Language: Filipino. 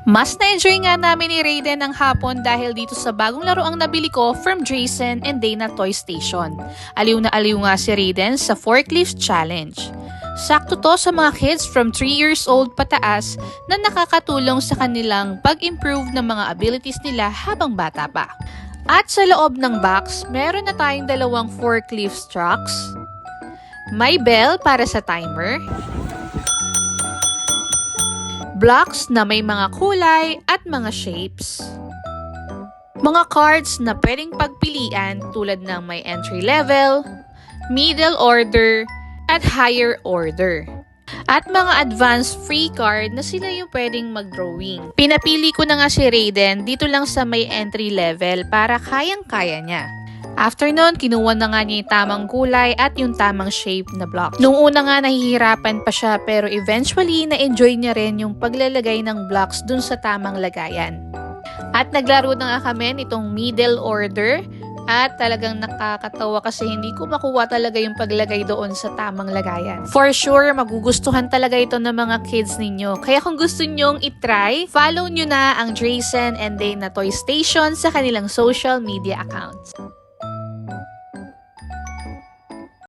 Mas na-enjoy nga namin ni Raiden ang hapon dahil dito sa bagong laruang nabili ko from Jason and Dana Toy Station. Aliw na aliw nga si Raiden sa Forklift Challenge. Sakto to sa mga kids from 3 years old pataas na nakakatulong sa kanilang pag-improve ng mga abilities nila habang bata pa. At sa loob ng box, meron na tayong dalawang forklift trucks. May bell para sa timer. Blocks na may mga kulay at mga shapes. Mga cards na pwedeng pagpilian tulad ng may entry level, middle order, at higher order. At mga advanced free card na sila yung pwedeng mag-drawing. Pinapili ko na nga si Raiden dito lang sa may entry level para kayang-kaya niya. After nun, kinuha na nga niya yung tamang kulay at yung tamang shape na block. Nung una nga nahihirapan pa siya pero eventually na-enjoy niya rin yung paglalagay ng blocks dun sa tamang lagayan. At naglaro na nga kami nitong middle order at talagang nakakatawa kasi hindi ko makuha talaga yung paglagay doon sa tamang lagayan. For sure, magugustuhan talaga ito ng mga kids ninyo. Kaya kung gusto nyong itry, follow nyo na ang Jason and Dana Toy Station sa kanilang social media accounts.